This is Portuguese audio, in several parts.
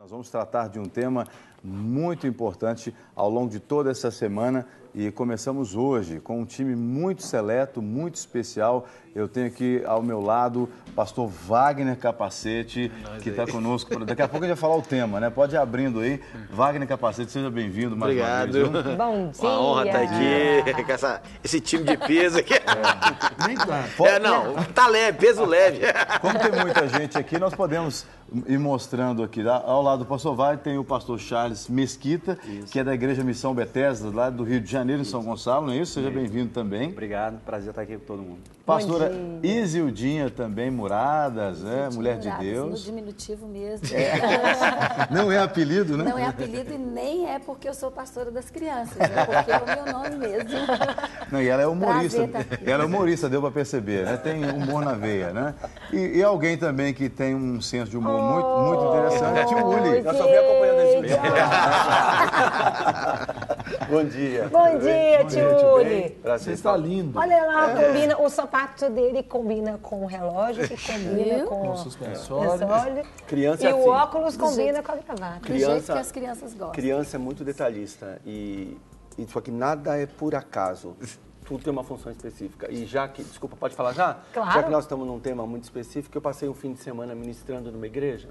Nós vamos tratar de um tema muito importante ao longo de toda essa semana e começamos hoje com um time muito seleto, muito especial. Eu tenho aqui ao meu lado o pastor Wagner Capacete, que está conosco. Daqui a pouco a gente vai falar o tema, né? Pode ir abrindo aí. Wagner Capacete, seja bem-vindo mais uma vez. Obrigado. Bom dia. Uma honra estar aqui com esse time de peso aqui. Nem tá. Tá leve, peso leve. Como tem muita gente aqui, nós podemos ir mostrando aqui. Ao lado do pastor Wagner tem o pastor Charles Mesquita, que é da Igreja Missão Betesda, lá do Rio de Janeiro, em São Gonçalo, não é isso? Seja bem-vindo também. Obrigado, prazer estar aqui com todo mundo. Pastora Isildinha também, Muradas, né? Mulher de Muradas, Deus. no diminutivo mesmo. Não é apelido, né? Não é apelido e nem é porque eu sou pastora das crianças, é porque é o meu nome mesmo. Não, e ela é humorista. Prazer estar aqui. Ela é humorista, deu para perceber, né? Tem humor na veia, né? E alguém também que tem um senso de humor muito interessante, tio Uli. Eu só vim acompanhando esse Bom dia. Bom dia, tio Uli. Você está lindo. Olha lá, combina, o sapato dele combina com o relógio, que combina com o suspensório. Criança E é o assim. óculos combina com a gravata. Do jeito que as crianças gostam. Criança é muito detalhista e só que nada é por acaso. Tudo tem uma função específica. E já que, desculpa, pode falar já? Claro. Já que nós estamos num tema muito específico, eu passei um fim de semana ministrando numa igreja.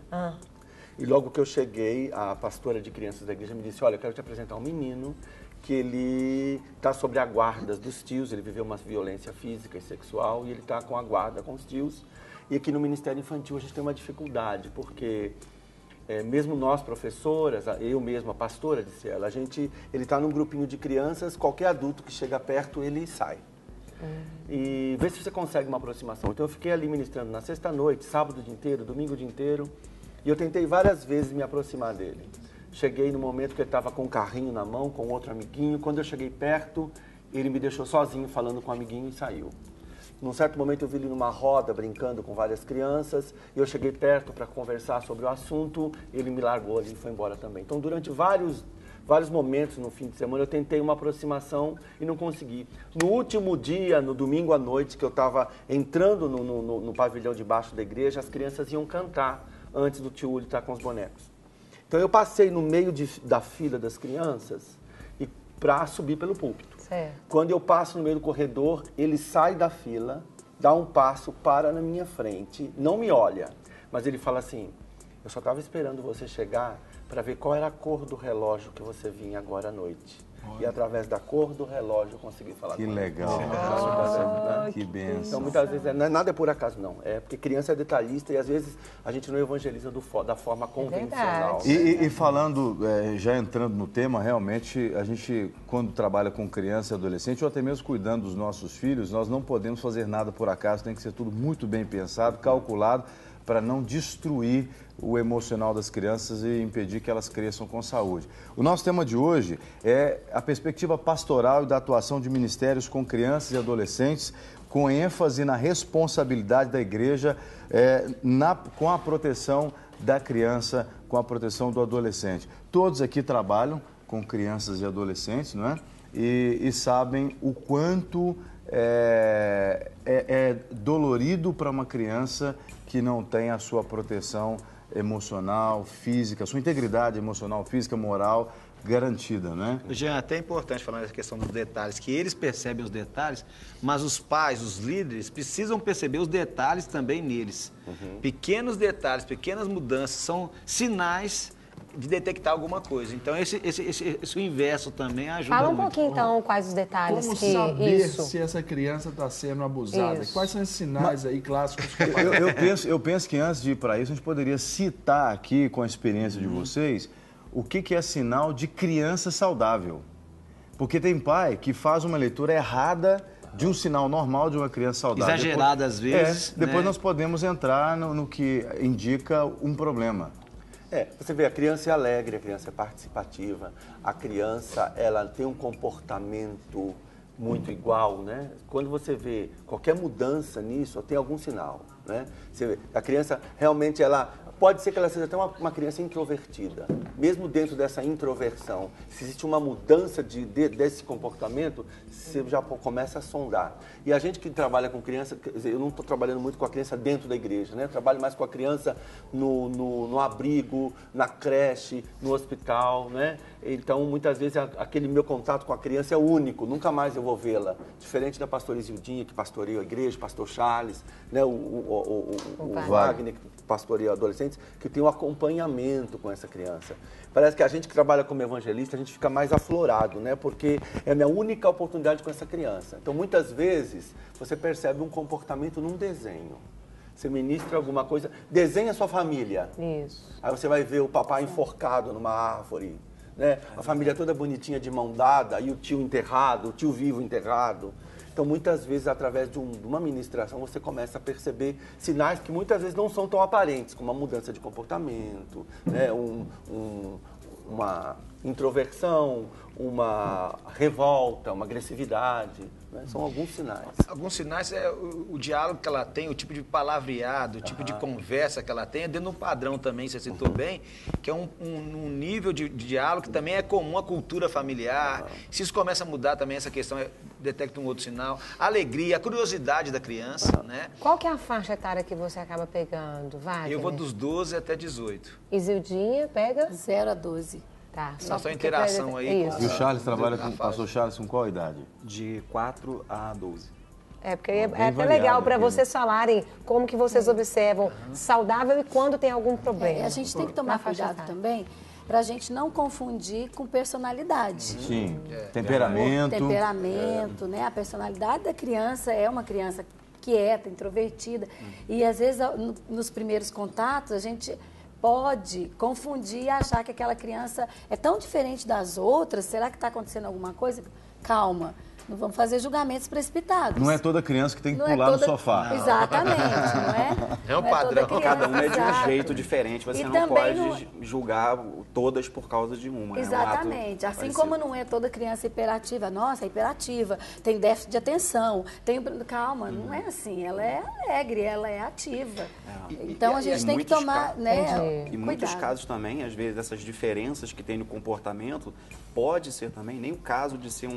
E logo que eu cheguei, a pastora de crianças da igreja me disse, olha, eu quero te apresentar um menino que ele está sobre a guarda dos tios, ele viveu uma violência física e sexual e ele está com a guarda com os tios. E aqui no Ministério Infantil a gente tem uma dificuldade, porque mesmo nós, professoras, eu mesma, a pastora, disse ela, ele está num grupinho de crianças, qualquer adulto que chega perto, ele sai. E vê se você consegue uma aproximação. Então eu fiquei ali ministrando na sexta-noite, sábado o dia inteiro, domingo o dia inteiro, e eu tentei várias vezes me aproximar dele. Cheguei no momento que ele estava com um carrinho na mão, com outro amiguinho. Quando eu cheguei perto, ele me deixou sozinho falando com o amiguinho e saiu. Num certo momento eu vi ele numa roda brincando com várias crianças. E eu cheguei perto para conversar sobre o assunto. Ele me largou ali e foi embora também. Então durante vários momentos no fim de semana eu tentei uma aproximação e não consegui. No último dia, no domingo à noite, que eu estava entrando no pavilhão de baixo da igreja, as crianças iam cantar antes do tio Uli estar com os bonecos. Então eu passei no meio da fila das crianças para subir pelo púlpito. Certo. Quando eu passo no meio do corredor, ele sai da fila, dá um passo, para na minha frente, não me olha, mas ele fala assim, eu só estava esperando você chegar para ver qual era a cor do relógio que você vinha agora à noite. E através da cor do relógio eu consegui falar com ele. Que legal. Que benção. Então, muitas vezes, nada é por acaso, não. É porque criança é detalhista e, às vezes, a gente não evangeliza da forma convencional. E falando, já entrando no tema, realmente, a gente, quando trabalha com criança e adolescente, ou até mesmo cuidando dos nossos filhos, nós não podemos fazer nada por acaso, tem que ser tudo muito bem pensado, calculado, para não destruir o emocional das crianças e impedir que elas cresçam com saúde. O nosso tema de hoje é a perspectiva pastoral e da atuação de ministérios com crianças e adolescentes, com ênfase na responsabilidade da igreja com a proteção da criança, com a proteção do adolescente. Todos aqui trabalham com crianças e adolescentes, não é? E sabem o quanto é dolorido para uma criança que não tem a sua proteção emocional, física, sua integridade emocional, física, moral garantida, né? Jean, é até importante falar nessa questão dos detalhes, que eles percebem os detalhes, mas os pais, os líderes, precisam perceber os detalhes também neles. Pequenos detalhes, pequenas mudanças são sinais de detectar alguma coisa. Então, esse inverso também ajuda Fala um muito. pouquinho, então, quais os detalhes Como que saber isso... se essa criança está sendo abusada? Isso. Quais são esses sinais aí clássicos? Eu penso que antes de ir para isso, a gente poderia citar aqui, com a experiência de vocês, o que é sinal de criança saudável. Porque tem pai que faz uma leitura errada de um sinal normal de uma criança saudável. Exagerada às vezes. Depois né? nós podemos entrar no que indica um problema. Você vê, a criança é alegre, a criança é participativa, a criança, ela tem um comportamento muito igual, né? Quando você vê qualquer mudança nisso, tem algum sinal, né? Você vê, a criança realmente, ela pode ser que ela seja até uma criança introvertida. Mesmo dentro dessa introversão, se existe uma mudança desse comportamento, você já começa a sondar. E a gente que trabalha com criança, quer dizer, eu não estou trabalhando muito com a criança dentro da igreja, né? Eu trabalho mais com a criança no abrigo, na creche, no hospital, né? Então, muitas vezes, aquele meu contato com a criança é único, nunca mais eu vou vê-la. Diferente da pastora Isildinha, que pastoreia a igreja, pastor Charles, né? o Wagner, que pastoreia adolescentes, que tem um acompanhamento com essa criança. Parece que a gente que trabalha como evangelista, a gente fica mais aflorado, né? Porque é a minha única oportunidade com essa criança. Então, muitas vezes, você percebe um comportamento num desenho. Você ministra alguma coisa, desenha a sua família. Isso. Aí você vai ver o papai enforcado numa árvore, né? A família toda bonitinha de mão dada e o tio enterrado, o tio vivo enterrado. Então, muitas vezes, através de uma ministração, você começa a perceber sinais que muitas vezes não são tão aparentes, como uma mudança de comportamento, né? Uma introversão, uma revolta, uma agressividade, né? São alguns sinais. Alguns sinais é o diálogo que ela tem, o tipo de palavreado, o tipo de conversa que ela tem, é dentro de um padrão também, você citou bem, que é um nível de diálogo que também é comum à cultura familiar. Se isso começa a mudar também, essa questão detecta um outro sinal. A alegria, a curiosidade da criança, né? Qual que é a faixa etária que você acaba pegando, Wagner? Eu vou dos 12 até 18. Isildinha pega? 0 a 12. Tá, só interação aí. Isso. E o Charles trabalha com o pastor Charles com qual idade? De 4 a 12. É, porque é até variado legal para aqui, vocês falarem como que vocês observam saudável e quando tem algum problema. A gente tem que tomar cuidado também para a gente não confundir com personalidade. Sim, temperamento. Temperamento, né? A personalidade da criança é uma criança quieta, introvertida. E às vezes, nos primeiros contatos, a gente pode confundir e achar que aquela criança é tão diferente das outras. Será que está acontecendo alguma coisa? Calma. Não vamos fazer julgamentos precipitados. Não é toda criança que tem que pular no sofá. Não. Exatamente, não é? É um padrão. Cada um é de um exato. jeito diferente. Você não pode julgar todas por causa de uma. Exatamente. É um assim ato como não é toda criança hiperativa. Nossa, é hiperativa, tem déficit de atenção. Calma, não é assim. Ela é alegre, ela é ativa. Então a gente tem que tomar, né, em muitos casos também, às vezes, essas diferenças que tem no comportamento, pode ser também, nem o caso de ser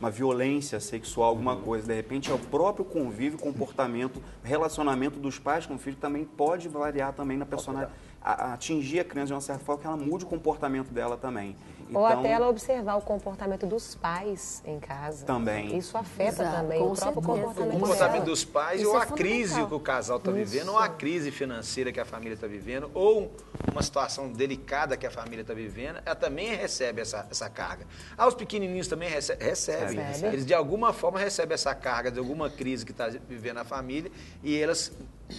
uma violência sexual, alguma coisa. De repente, é o próprio convívio, comportamento, relacionamento dos pais com o filho também pode variar também na personalidade. Atingir a criança de uma certa forma que ela mude o comportamento dela também. Ou até ela observar o comportamento dos pais em casa. Também. Isso afeta também o próprio comportamento. O comportamento dos pais Isso ou é a crise que o casal está vivendo, ou a crise financeira que a família está vivendo, ou uma situação delicada que a família está vivendo, ela também recebe essa carga. Os pequenininhos também recebem. Eles, de alguma forma, recebem essa carga de alguma crise que está vivendo a família e elas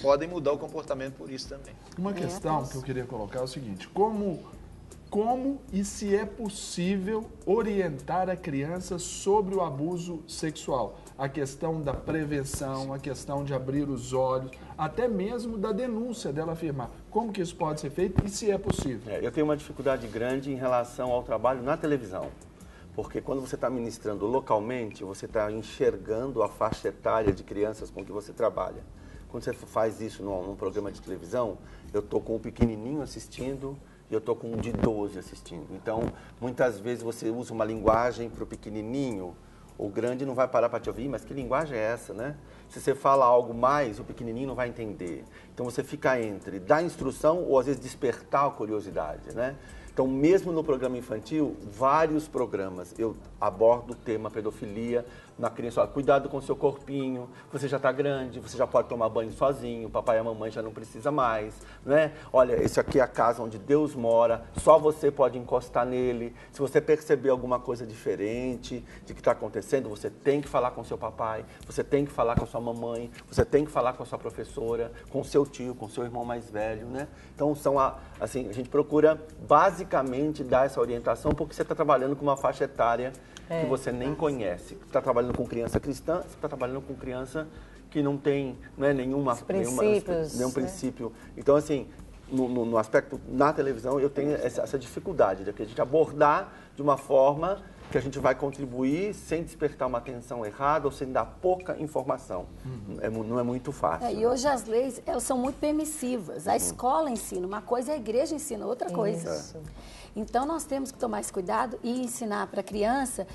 podem mudar o comportamento por isso também. Uma questão que eu queria colocar é o seguinte: como e se é possível orientar a criança sobre o abuso sexual? A questão da prevenção, a questão de abrir os olhos, até mesmo da denúncia dela afirmar. Como que isso pode ser feito e se é possível? Eu tenho uma dificuldade grande em relação ao trabalho na televisão. Porque quando você está ministrando localmente, você está enxergando a faixa etária de crianças com que você trabalha. Quando você faz isso num programa de televisão, eu estou com o pequenininho assistindo e eu estou com um de 12 assistindo. Então, muitas vezes você usa uma linguagem para o pequenininho, o grande não vai parar para te ouvir, mas que linguagem é essa, né? Se você fala algo mais, o pequenininho não vai entender. Então, você fica entre dar instrução ou, às vezes, despertar a curiosidade, né? Então, mesmo no programa infantil, vários programas, eu abordo o tema pedofilia na criança. Olha, cuidado com o seu corpinho, você já está grande, você já pode tomar banho sozinho, papai e a mamãe já não precisa mais, né? Olha, esse aqui é a casa onde Deus mora, só você pode encostar nele. Se você perceber alguma coisa diferente de que está acontecendo, você tem que falar com seu papai, você tem que falar com a sua mamãe, você tem que falar com a sua professora, com o seu tio, com o seu irmão mais velho, né? Então, assim, a gente procura basicamente dar essa orientação porque você está trabalhando com uma faixa etária que você nem conhece. Você está trabalhando com criança cristã, você está trabalhando com criança que não tem nenhum princípio. Então, assim, no aspecto na televisão, eu tenho essa dificuldade de a gente abordar de uma forma que a gente vai contribuir sem despertar uma atenção errada ou sem dar pouca informação. Não é muito fácil. E hoje as leis, elas são muito permissivas. A escola ensina uma coisa, a igreja ensina outra coisa. Isso. Então, nós temos que tomar esse cuidado e ensinar para a criança.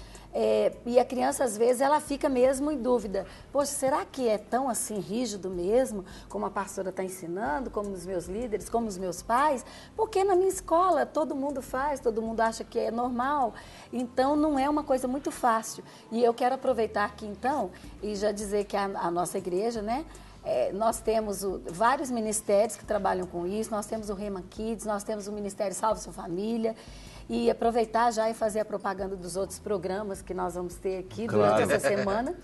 E a criança, às vezes, ela fica mesmo em dúvida. Poxa, será que é tão assim rígido mesmo, como a pastora está ensinando, como os meus líderes, como os meus pais? Porque na minha escola todo mundo faz, todo mundo acha que é normal. Então, não é uma coisa muito fácil. E eu quero aproveitar aqui, então, e já dizer que a nossa igreja, né? Nós temos vários ministérios que trabalham com isso, nós temos o Rema Kids, nós temos o Ministério Salve Sua Família, e aproveitar já e fazer a propaganda dos outros programas que nós vamos ter aqui durante essa semana.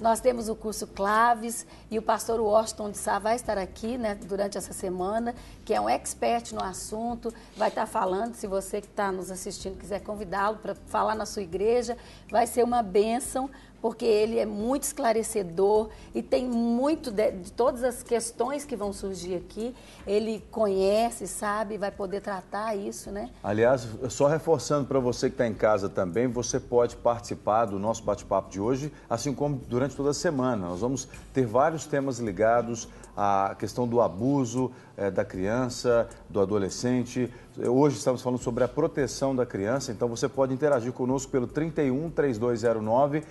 Nós temos o curso Claves, e o pastor Washington de Sá vai estar aqui, né, durante essa semana, que é um expert no assunto, vai estar falando, se você que está nos assistindo quiser convidá-lo para falar na sua igreja, vai ser uma bênção, porque ele é muito esclarecedor e tem muito de todas as questões que vão surgir aqui. Ele conhece, sabe, vai poder tratar isso, né? Aliás, só reforçando para você que está em casa também, você pode participar do nosso bate-papo de hoje, assim como durante toda a semana. Nós vamos ter vários temas ligados à questão do abuso da criança, do adolescente. Hoje estamos falando sobre a proteção da criança, então você pode interagir conosco pelo 31 3209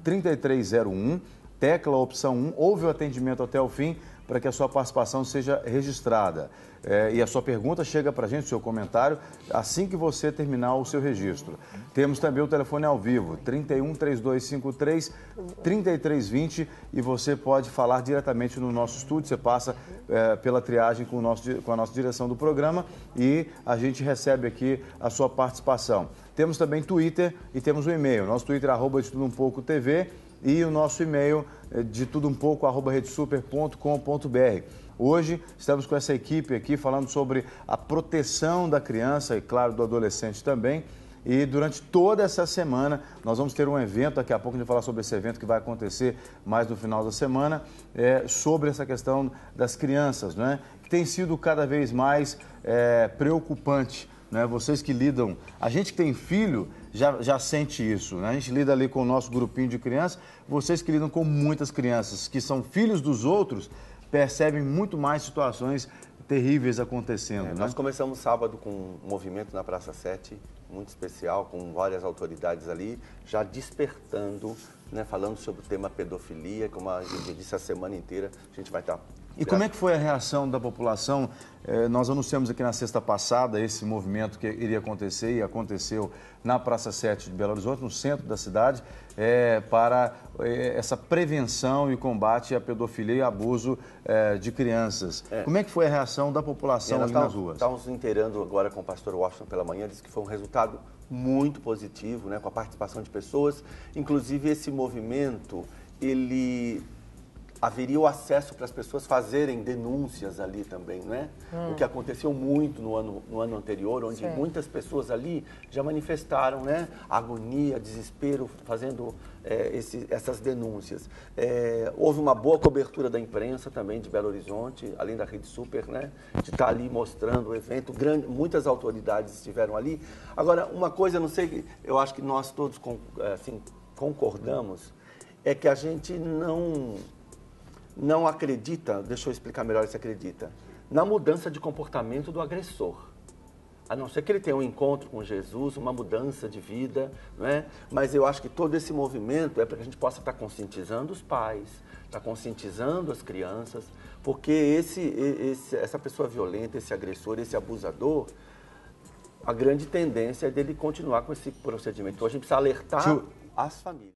3301, tecla opção 1, ouve o atendimento até o fim para que a sua participação seja registrada. E a sua pergunta chega para a gente, o seu comentário, assim que você terminar o seu registro. Temos também o telefone ao vivo, 31 3253 3320, e você pode falar diretamente no nosso estúdio, você passa pela triagem com a nossa direção do programa e a gente recebe aqui a sua participação. Temos também Twitter e temos o e-mail. Nosso Twitter é @detudumpouco.tv e o nosso e-mail é detudumpouco@redesuper.com.br. Hoje estamos com essa equipe aqui falando sobre a proteção da criança e, claro, do adolescente também. E durante toda essa semana nós vamos ter um evento, daqui a pouco a gente vai falar sobre esse evento que vai acontecer mais no final da semana, sobre essa questão das crianças, né? Que tem sido cada vez mais preocupante. Né? Vocês que lidam, a gente que tem filho já sente isso, né? A gente lida ali com o nosso grupinho de crianças, vocês que lidam com muitas crianças que são filhos dos outros, percebem muito mais situações terríveis acontecendo. Né? Nós começamos sábado com um movimento na Praça 7, muito especial, com várias autoridades ali, já despertando, né, falando sobre o tema pedofilia, como a gente disse a semana inteira, a gente vai estar... E como é que foi a reação da população? Nós anunciamos aqui na sexta passada esse movimento que iria acontecer e aconteceu na Praça 7 de Belo Horizonte, no centro da cidade, para essa prevenção e combate à pedofilia e abuso de crianças. Como é que foi a reação da população ali nas ruas? Estávamos inteirando agora com o pastor Washington pela manhã, disse que foi um resultado muito positivo, né, com a participação de pessoas. Inclusive, esse movimento, ele... haveria o acesso para as pessoas fazerem denúncias ali também, né? O que aconteceu muito no ano anterior, onde muitas pessoas ali já manifestaram, né, agonia, desespero, fazendo essas denúncias. Houve uma boa cobertura da imprensa também de Belo Horizonte, além da Rede Super, né, de estar ali mostrando o evento. Muitas autoridades estiveram ali. Agora, uma coisa, não sei, eu acho que nós todos assim, concordamos, é que a gente não acredita, deixa eu explicar melhor se acredita, na mudança de comportamento do agressor. A não ser que ele tenha um encontro com Jesus, uma mudança de vida, não é? Mas eu acho que todo esse movimento é para que a gente possa estar conscientizando os pais, estar conscientizando as crianças, porque essa pessoa violenta, esse agressor, esse abusador, a grande tendência é dele continuar com esse procedimento. Então a gente precisa alertar as famílias.